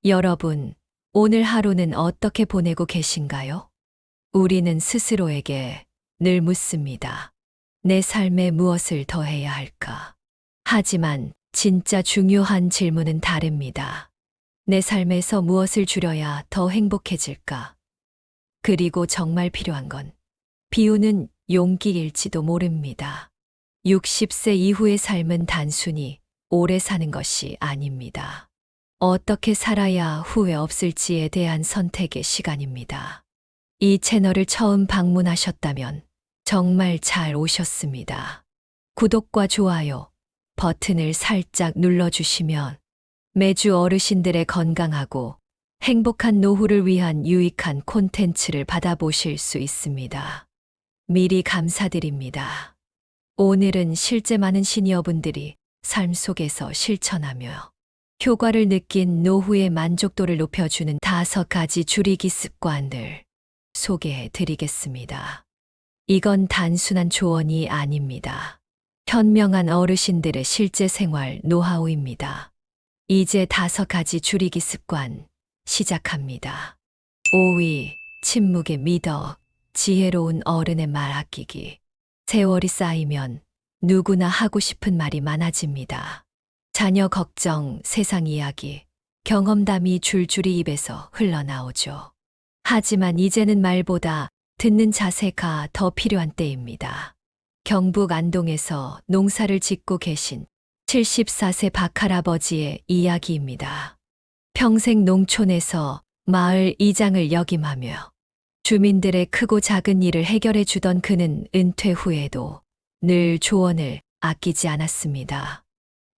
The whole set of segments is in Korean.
여러분, 오늘 하루는 어떻게 보내고 계신가요? 우리는 스스로에게 늘 묻습니다. 내 삶에 무엇을 더 해야 할까? 하지만 진짜 중요한 질문은 다릅니다. 내 삶에서 무엇을 줄여야 더 행복해질까? 그리고 정말 필요한 건 비우는 용기일지도 모릅니다. 60세 이후의 삶은 단순히 오래 사는 것이 아닙니다. 어떻게 살아야 후회 없을지에 대한 선택의 시간입니다. 이 채널을 처음 방문하셨다면 정말 잘 오셨습니다. 구독과 좋아요 버튼을 살짝 눌러주시면 매주 어르신들의 건강하고 행복한 노후를 위한 유익한 콘텐츠를 받아보실 수 있습니다. 미리 감사드립니다. 오늘은 실제 많은 시니어분들이 삶 속에서 실천하며 효과를 느낀 노후의 만족도를 높여주는 5가지 줄이기 습관들 소개해 드리겠습니다. 이건 단순한 조언이 아닙니다. 현명한 어르신들의 실제 생활 노하우입니다. 이제 5가지 줄이기 습관 시작합니다. 5위, 침묵의 미덕, 지혜로운 어른의 말 아끼기. 세월이 쌓이면 누구나 하고 싶은 말이 많아집니다. 자녀 걱정, 세상 이야기, 경험담이 줄줄이 입에서 흘러나오죠. 하지만 이제는 말보다 듣는 자세가 더 필요한 때입니다. 경북 안동에서 농사를 짓고 계신 74세 박할아버지의 이야기입니다. 평생 농촌에서 마을 이장을 역임하며 주민들의 크고 작은 일을 해결해 주던 그는 은퇴 후에도 늘 조언을 아끼지 않았습니다.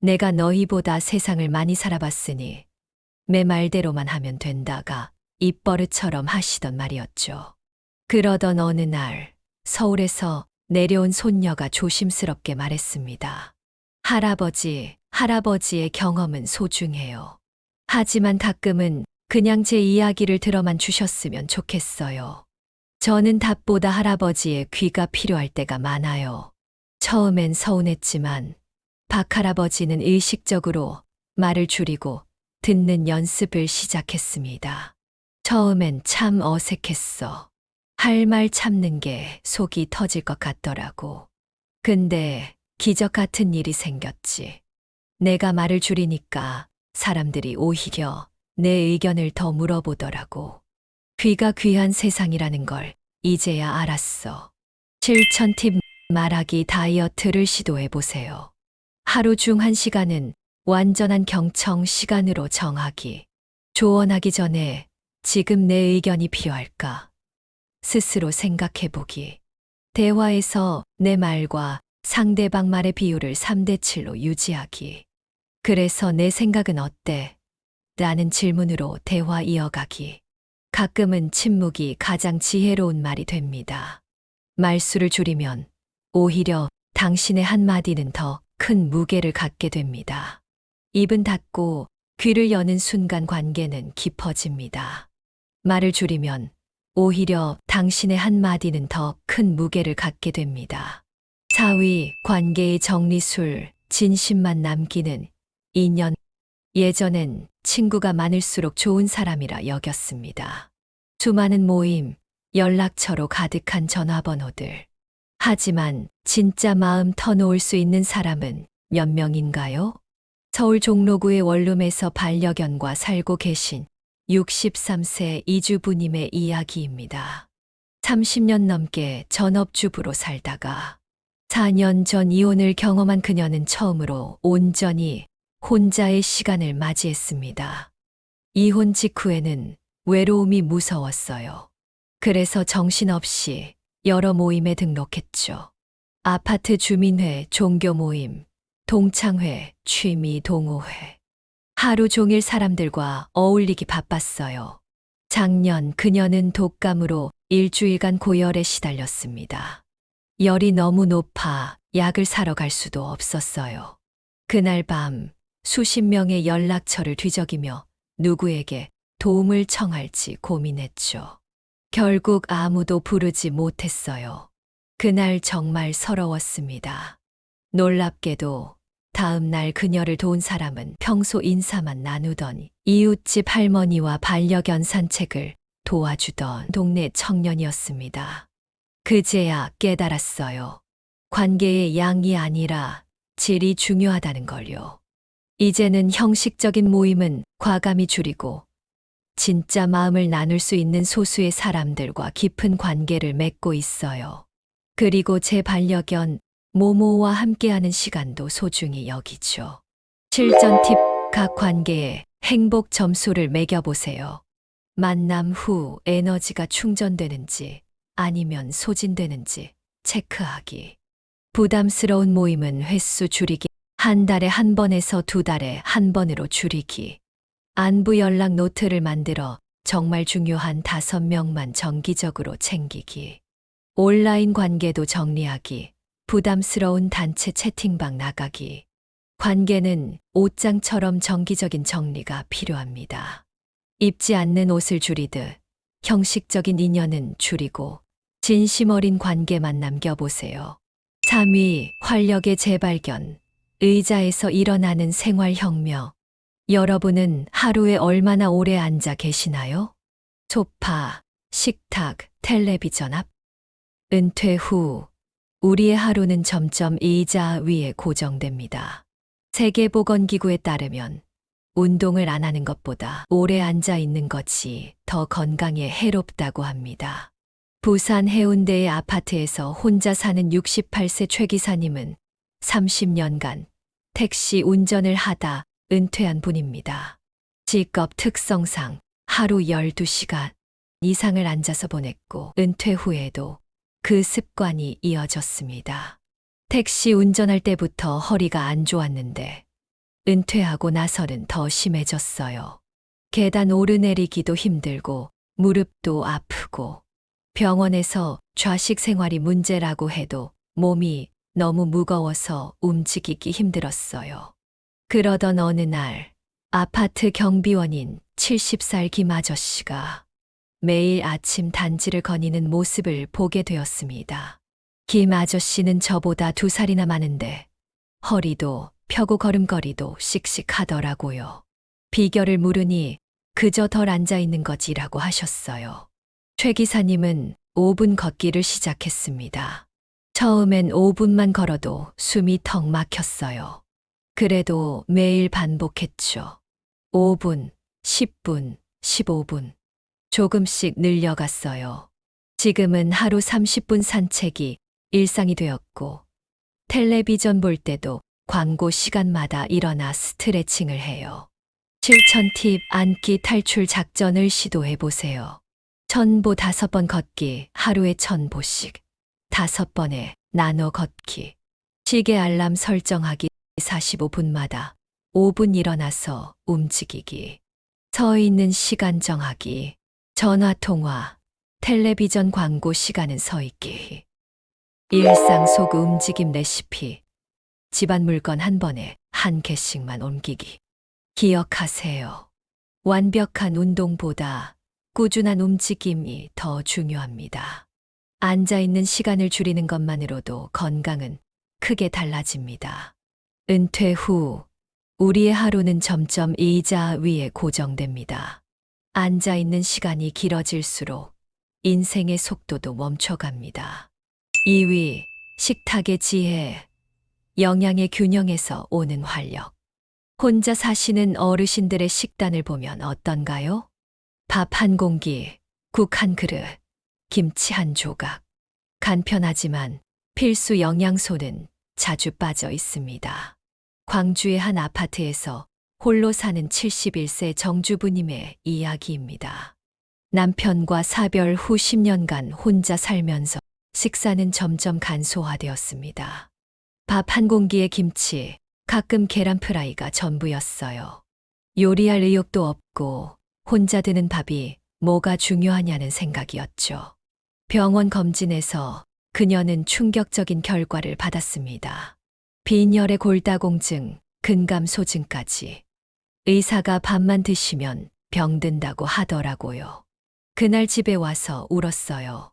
내가 너희보다 세상을 많이 살아봤으니 내 말대로만 하면 된다가 입버릇처럼 하시던 말이었죠. 그러던 어느 날 서울에서 내려온 손녀가 조심스럽게 말했습니다. 할아버지의 경험은 소중해요. 하지만 가끔은 그냥 제 이야기를 들어만 주셨으면 좋겠어요. 저는 답보다 할아버지의 귀가 필요할 때가 많아요. 처음엔 서운했지만 박할아버지는 의식적으로 말을 줄이고 듣는 연습을 시작했습니다. 처음엔 참 어색했어. 할 말 참는 게 속이 터질 것 같더라고. 근데 기적 같은 일이 생겼지. 내가 말을 줄이니까 사람들이 오히려 내 의견을 더 물어보더라고. 귀가 귀한 세상이라는 걸 이제야 알았어. 실천 팁 말하기 다이어트를 시도해 보세요. 하루 중 1시간은 완전한 경청 시간으로 정하기. 조언하기 전에 지금 내 의견이 필요할까? 스스로 생각해 보기. 대화에서 내 말과 상대방 말의 비율을 3대7로 유지하기. 그래서 내 생각은 어때? 라는 질문으로 대화 이어가기. 가끔은 침묵이 가장 지혜로운 말이 됩니다. 말수를 줄이면 오히려 당신의 한마디는 더 큰 무게를 갖게 됩니다. 입은 닫고 귀를 여는 순간 관계는 깊어집니다. 말을 줄이면 오히려 당신의 한마디는 더 큰 무게를 갖게 됩니다. 4위, 관계의 정리술, 진심만 남기는 인연. 예전엔 친구가 많을수록 좋은 사람이라 여겼습니다. 수많은 모임, 연락처로 가득한 전화번호들. 하지만 진짜 마음 터놓을 수 있는 사람은 몇 명인가요? 서울 종로구의 원룸에서 반려견과 살고 계신 63세 이주부님의 이야기입니다. 30년 넘게 전업주부로 살다가 4년 전 이혼을 경험한 그녀는 처음으로 온전히 혼자의 시간을 맞이했습니다. 이혼 직후에는 외로움이 무서웠어요. 그래서 정신없이 여러 모임에 등록했죠. 아파트 주민회, 종교 모임, 동창회, 취미 동호회. 하루 종일 사람들과 어울리기 바빴어요. 작년 그녀는 독감으로 일주일간 고열에 시달렸습니다. 열이 너무 높아 약을 사러 갈 수도 없었어요. 그날 밤 수십 명의 연락처를 뒤적이며 누구에게 도움을 청할지 고민했죠. 결국 아무도 부르지 못했어요. 그날 정말 서러웠습니다. 놀랍게도 다음 날 그녀를 도운 사람은 평소 인사만 나누던 이웃집 할머니와 반려견 산책을 도와주던 동네 청년이었습니다. 그제야 깨달았어요. 관계의 양이 아니라 질이 중요하다는 걸요. 이제는 형식적인 모임은 과감히 줄이고 진짜 마음을 나눌 수 있는 소수의 사람들과 깊은 관계를 맺고 있어요. 그리고 제 반려견 모모와 함께하는 시간도 소중히 여기죠. 실전 팁, 각 관계에 행복 점수를 매겨보세요. 만남 후 에너지가 충전되는지 아니면 소진되는지 체크하기. 부담스러운 모임은 횟수 줄이기. 한 달에 한 번에서 두 달에 한 번으로 줄이기. 안부 연락 노트를 만들어 정말 중요한 5명만 정기적으로 챙기기. 온라인 관계도 정리하기. 부담스러운 단체 채팅방 나가기. 관계는 옷장처럼 정기적인 정리가 필요합니다. 입지 않는 옷을 줄이듯 형식적인 인연은 줄이고 진심 어린 관계만 남겨보세요. 3위, 활력의 재발견. 의자에서 일어나는 생활혁명. 여러분은 하루에 얼마나 오래 앉아 계시나요? 소파, 식탁, 텔레비전 앞. 은퇴 후 우리의 하루는 점점 의자 위에 고정됩니다. 세계보건기구에 따르면 운동을 안 하는 것보다 오래 앉아 있는 것이 더 건강에 해롭다고 합니다. 부산 해운대의 아파트에서 혼자 사는 68세 최 기사님은 30년간 택시 운전을 하다 은퇴한 분입니다. 직업 특성상 하루 12시간 이상을 앉아서 보냈고 은퇴 후에도 그 습관이 이어졌습니다. 택시 운전할 때부터 허리가 안 좋았는데 은퇴하고 나서는 더 심해졌어요. 계단 오르내리기도 힘들고 무릎도 아프고 병원에서 좌식 생활이 문제라고 해도 몸이 너무 무거워서 움직이기 힘들었어요. 그러던 어느 날 아파트 경비원인 70살 김 아저씨가 매일 아침 단지를 거니는 모습을 보게 되었습니다. 김 아저씨는 저보다 2살이나 많은데 허리도 펴고 걸음걸이도 씩씩하더라고요. 비결을 물으니 그저 덜 앉아있는 거지라고 하셨어요. 최 기사님은 5분 걷기를 시작했습니다. 처음엔 5분만 걸어도 숨이 턱 막혔어요. 그래도 매일 반복했죠. 5분, 10분, 15분. 조금씩 늘려갔어요. 지금은 하루 30분 산책이 일상이 되었고, 텔레비전 볼 때도 광고 시간마다 일어나 스트레칭을 해요. 실천 팁, 앉기 탈출 작전을 시도해 보세요. 1000보 5번 걷기, 하루에 1000보씩. 5번에 나눠 걷기. 시계 알람 설정하기 45분마다 5분 일어나서 움직이기. 서 있는 시간 정하기. 전화 통화, 텔레비전 광고 시간은 서 있기. 일상 속 움직임 레시피. 집안 물건 한 번에 한 개씩만 옮기기. 기억하세요. 완벽한 운동보다 꾸준한 움직임이 더 중요합니다. 앉아있는 시간을 줄이는 것만으로도 건강은 크게 달라집니다. 은퇴 후 우리의 하루는 점점 의자 위에 고정됩니다. 앉아있는 시간이 길어질수록 인생의 속도도 멈춰갑니다. 2위, 식탁의 지혜. 영양의 균형에서 오는 활력. 혼자 사시는 어르신들의 식단을 보면 어떤가요? 밥 한 공기, 국 한 그릇, 김치 한 조각. 간편하지만 필수 영양소는 자주 빠져 있습니다. 광주의 한 아파트에서 홀로 사는 71세 정주부님의 이야기입니다. 남편과 사별 후 10년간 혼자 살면서 식사는 점점 간소화되었습니다. 밥 한 공기에 김치, 가끔 계란 프라이가 전부였어요. 요리할 의욕도 없고 혼자 드는 밥이 뭐가 중요하냐는 생각이었죠. 병원 검진에서 그녀는 충격적인 결과를 받았습니다. 빈혈의 골다공증, 근감소증까지. 의사가 밥만 드시면 병든다고 하더라고요. 그날 집에 와서 울었어요.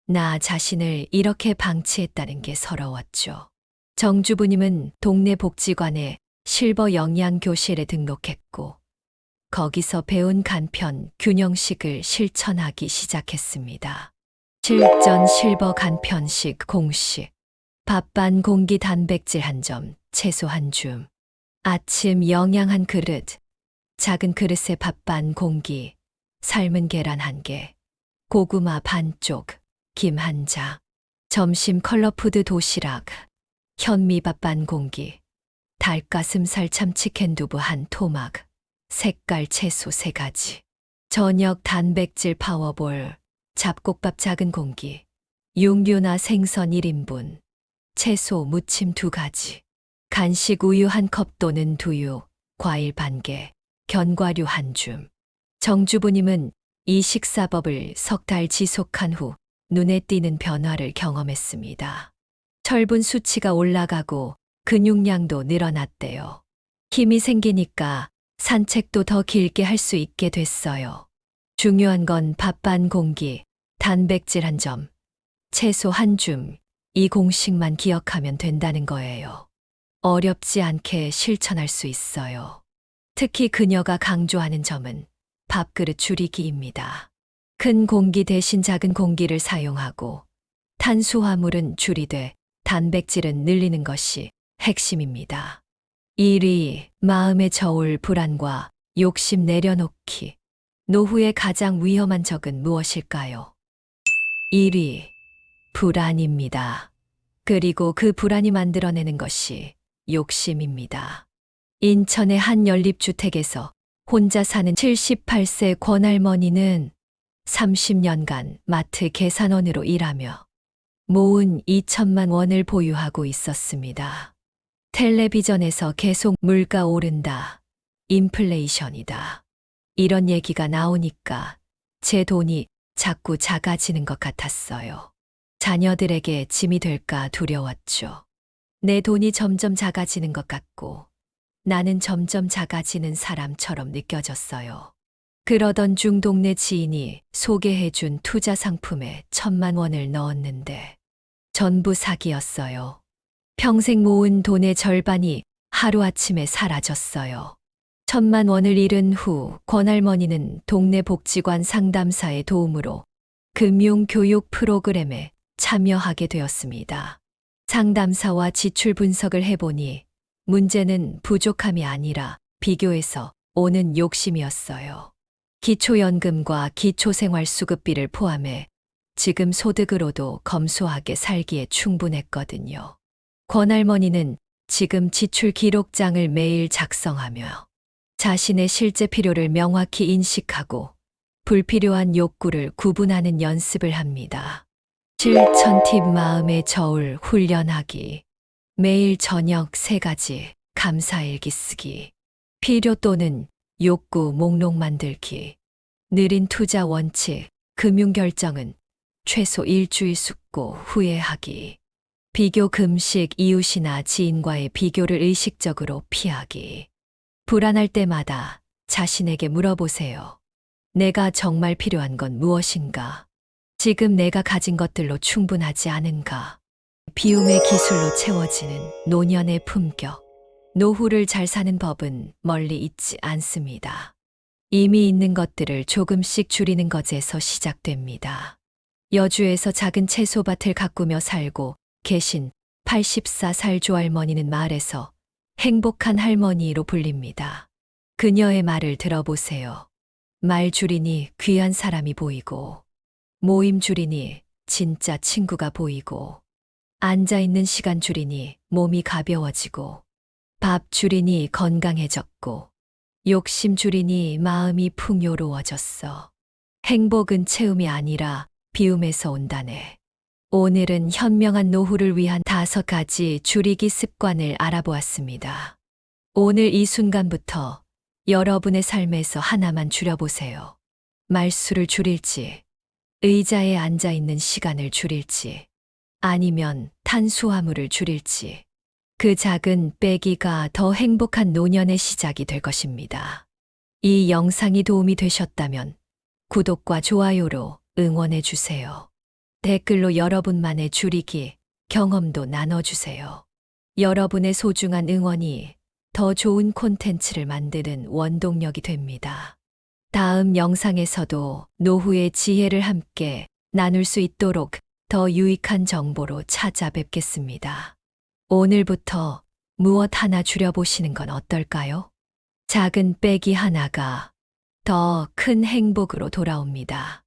나 자신을 이렇게 방치했다는 게 서러웠죠. 정주부님은 동네 복지관에 실버 영양교실에 등록했고 거기서 배운 간편 균형식을 실천하기 시작했습니다. 실전 실버 간편식 공식. 밥 반 공기 단백질 1점, 채소 1줌. 아침 영양 1그릇. 작은 그릇에 밥 반 공기. 삶은 계란 1개. 고구마 반쪽. 김 1장. 점심 컬러푸드 도시락. 현미밥 반 공기. 닭가슴살 참치 캔두부 1토막. 색깔 채소 3가지. 저녁 단백질 파워볼. 잡곡밥 작은 공기. 육류나 생선 1인분. 채소 무침 2가지. 간식 우유 1컵 또는 두유. 과일 반개. 견과류 1줌. 정주부님은 이 식사법을 석 달 지속한 후 눈에 띄는 변화를 경험했습니다. 철분 수치가 올라가고 근육량도 늘어났대요. 힘이 생기니까 산책도 더 길게 할 수 있게 됐어요. 중요한 건 밥 반 공기, 단백질 1점, 채소 1줌, 이 공식만 기억하면 된다는 거예요. 어렵지 않게 실천할 수 있어요. 특히 그녀가 강조하는 점은 밥그릇 줄이기입니다. 큰 공기 대신 작은 공기를 사용하고 탄수화물은 줄이되 단백질은 늘리는 것이 핵심입니다. 1위, 마음의 저울 불안과 욕심 내려놓기. 노후의 가장 위험한 적은 무엇일까요? 1위, 불안입니다. 그리고 그 불안이 만들어내는 것이 욕심입니다. 인천의 한 연립주택에서 혼자 사는 78세 권할머니는 30년간 마트 계산원으로 일하며 모은 2천만 원을 보유하고 있었습니다. 텔레비전에서 계속 물가 오른다, 인플레이션이다, 이런 얘기가 나오니까 제 돈이 자꾸 작아지는 것 같았어요. 자녀들에게 짐이 될까 두려웠죠. 내 돈이 점점 작아지는 것 같고 나는 점점 작아지는 사람처럼 느껴졌어요. 그러던 중 동네 지인이 소개해준 투자 상품에 1,000만 원을 넣었는데 전부 사기였어요. 평생 모은 돈의 절반이 하루아침에 사라졌어요. 1,000만 원을 잃은 후 권할머니는 동네 복지관 상담사의 도움으로 금융교육 프로그램에 참여하게 되었습니다. 상담사와 지출 분석을 해보니 문제는 부족함이 아니라 비교해서 오는 욕심이었어요. 기초연금과 기초생활수급비를 포함해 지금 소득으로도 검소하게 살기에 충분했거든요. 권할머니는 지금 지출 기록장을 매일 작성하며 자신의 실제 필요를 명확히 인식하고 불필요한 욕구를 구분하는 연습을 합니다. 실천 팁 마음의 저울 훈련하기. 매일 저녁 3가지 감사일기 쓰기. 필요 또는 욕구 목록 만들기. 느린 투자 원칙. 금융결정은 최소 일주일 숙고 후에 하기. 비교 금식. 이웃이나 지인과의 비교를 의식적으로 피하기. 불안할 때마다 자신에게 물어보세요. 내가 정말 필요한 건 무엇인가? 지금 내가 가진 것들로 충분하지 않은가? 비움의 기술로 채워지는 노년의 품격. 노후를 잘 사는 법은 멀리 있지 않습니다. 이미 있는 것들을 조금씩 줄이는 것에서 시작됩니다. 여주에서 작은 채소밭을 가꾸며 살고 계신 84살 조할머니는 마을에서 행복한 할머니로 불립니다. 그녀의 말을 들어보세요. 말 줄이니 귀한 사람이 보이고, 모임 줄이니 진짜 친구가 보이고, 앉아있는 시간 줄이니 몸이 가벼워지고, 밥 줄이니 건강해졌고, 욕심 줄이니 마음이 풍요로워졌어. 행복은 채움이 아니라 비움에서 온다네. 오늘은 현명한 노후를 위한 5가지 줄이기 습관을 알아보았습니다. 오늘 이 순간부터 여러분의 삶에서 하나만 줄여보세요. 말수를 줄일지, 의자에 앉아있는 시간을 줄일지, 아니면 탄수화물을 줄일지, 그 작은 빼기가 더 행복한 노년의 시작이 될 것입니다. 이 영상이 도움이 되셨다면 구독과 좋아요로 응원해 주세요. 댓글로 여러분만의 줄이기 경험도 나눠주세요. 여러분의 소중한 응원이 더 좋은 콘텐츠를 만드는 원동력이 됩니다. 다음 영상에서도 노후의 지혜를 함께 나눌 수 있도록 더 유익한 정보로 찾아뵙겠습니다. 오늘부터 무엇 하나 줄여보시는 건 어떨까요? 작은 빼기 하나가 더 큰 행복으로 돌아옵니다.